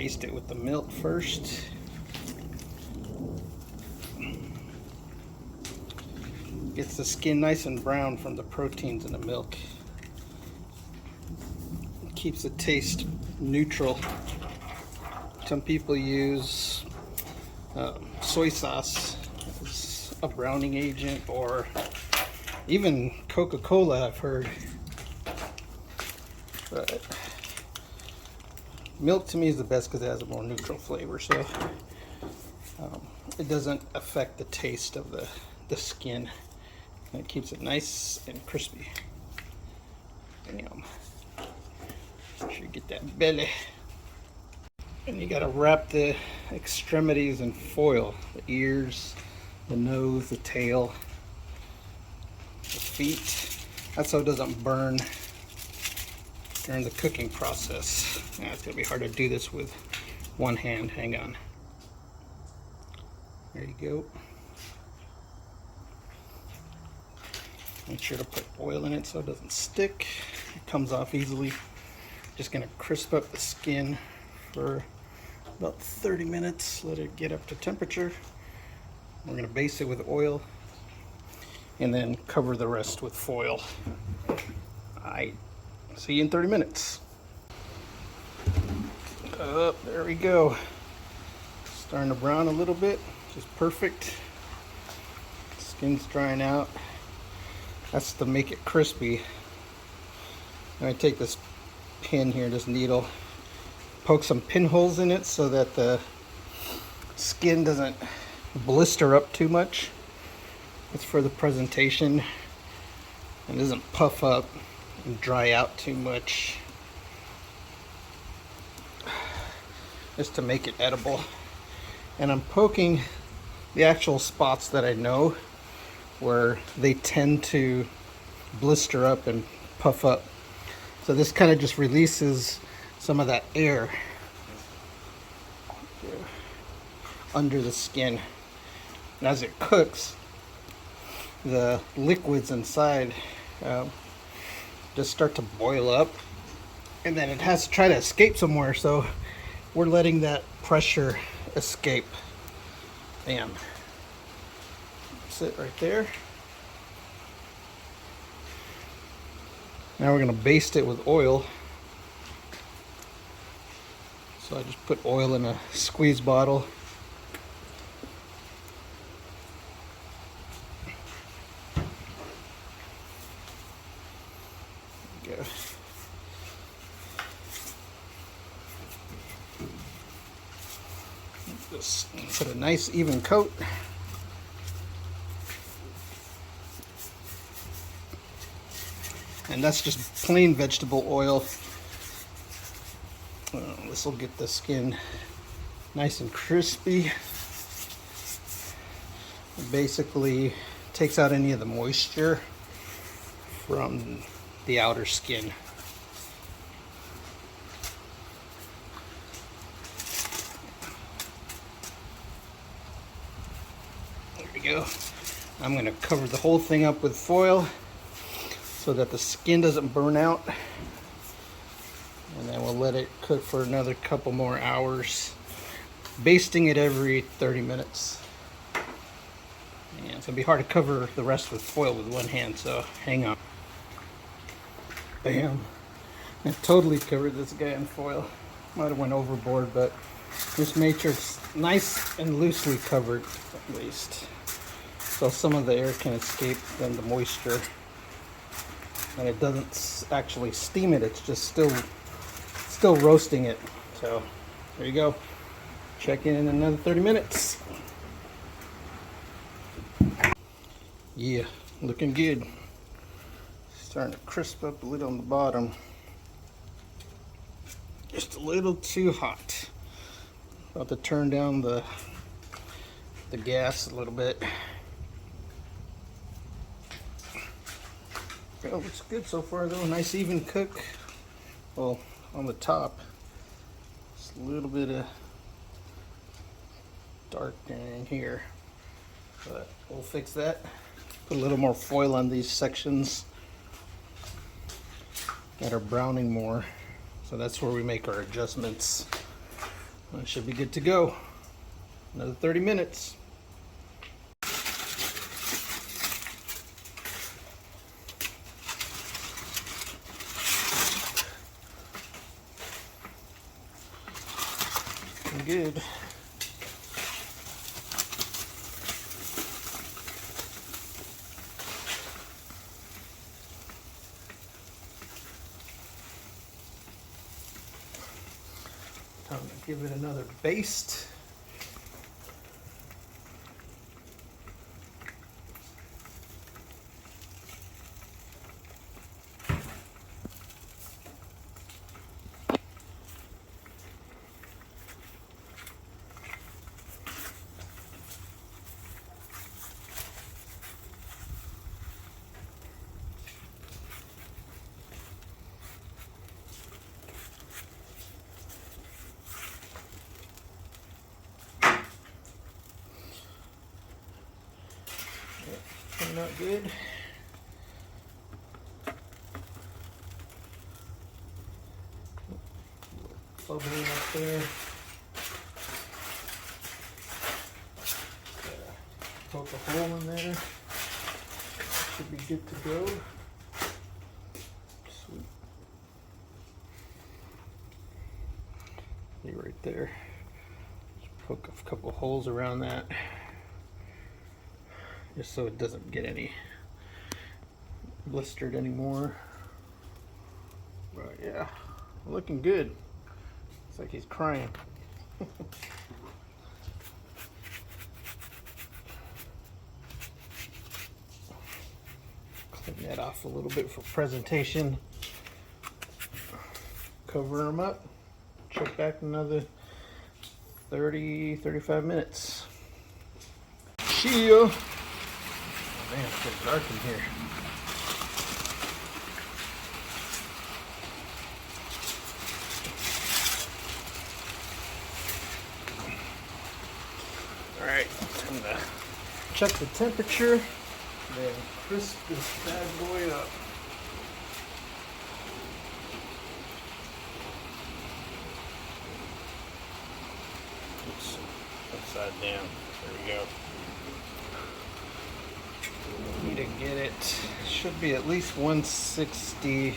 baste it with the milk first. Gets the skin nice and brown from the proteins in the milk. It keeps the taste neutral. Some people use soy sauce as a browning agent, or even Coca-Cola, I've heard. But milk to me is the best because it has a more neutral flavor, so it doesn't affect the taste of the skin. And it keeps it nice and crispy. Bam. Make sure you get that belly. And you gotta wrap the extremities in foil. The ears, the nose, the tail, the feet. That's so it doesn't burn during the cooking process. Yeah, it's gonna be hard to do this with one hand. Hang on. There you go. Make sure to put oil in it so it doesn't stick. It comes off easily. Just gonna crisp up the skin for about 30 minutes. Let it get up to temperature. We're gonna baste it with oil and then cover the rest with foil. Alright, see you in 30 minutes. There we go. Starting to brown a little bit, which is perfect. Skin's drying out. That's to make it crispy. I'm going to take this pin here, this needle, poke some pinholes in it so that the skin doesn't blister up too much. It's for the presentation and doesn't puff up and dry out too much. Just to make it edible. And I'm poking the actual spots that I know where they tend to blister up and puff up. So this kind of just releases some of that air under the skin. And as it cooks, the liquids inside just start to boil up, and then it has to try to escape somewhere, so we're letting that pressure escape. Bam. It right there. Now we're going to baste it with oil. So I just put oil in a squeeze bottle. There we go. Just put a nice even coat. And that's just plain vegetable oil. This will get the skin nice and crispy. It basically takes out any of the moisture from the outer skin. There we go. I'm going to cover the whole thing up with foil so that the skin doesn't burn out, and then we'll let it cook for another couple more hours, basting it every 30 minutes. And it's gonna be hard to cover the rest with foil with one hand, so hang on. Bam. I totally covered this guy in foil. Might have went overboard, but just made sure it's nice and loosely covered at least, so some of the air can escape, then the moisture. And it doesn't actually steam it, it's just still roasting it. So there you go. Check in another 30 minutes. Yeah, looking good. Starting to crisp up a little on the bottom. Just a little too hot. About to turn down the gas a little bit. Oh, looks good so far though. Nice even cook. Well, on the top, just a little bit of darkening here, but we'll fix that. Put a little more foil on these sections that are browning more. So that's where we make our adjustments. It should be good to go. Another 30 minutes. Good. Time to give it another baste. Coming out good. Bubbling up there. Poke a hole in there. Should be good to go. Sweet. See right there. Just poke a couple holes around that, just so it doesn't get any blistered anymore. But yeah, looking good. It's like he's crying. Clean that off a little bit for presentation. Cover them up. Check back another 30-35 minutes. See ya. Oh man, it's getting dark in here. Alright, time to check the temperature, then crisp this bad boy up. Oops, upside down. There we go. Need to get it. Should be at least 160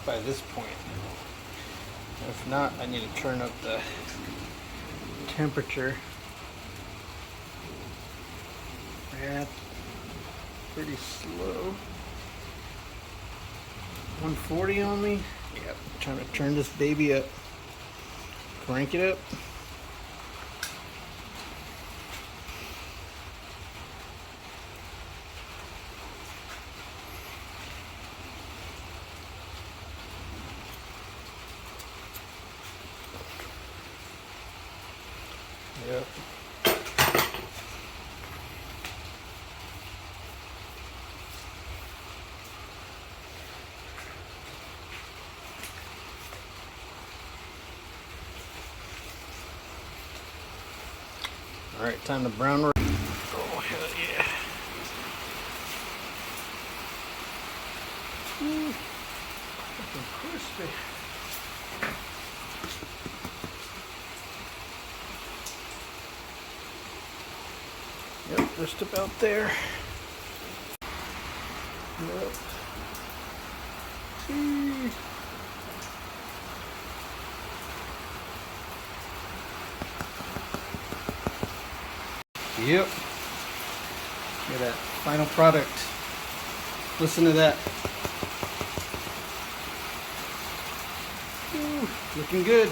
by this point. If not, I need to turn up the temperature. Yeah, pretty slow. 140 on me. Yep, trying to turn this baby up. Crank it up. Yep. All right, time to brown roast. Oh, hell yeah. Looking crispy. Yep, just about there. Yep. Yep. Look at that final product. Listen to that. Ooh, looking good.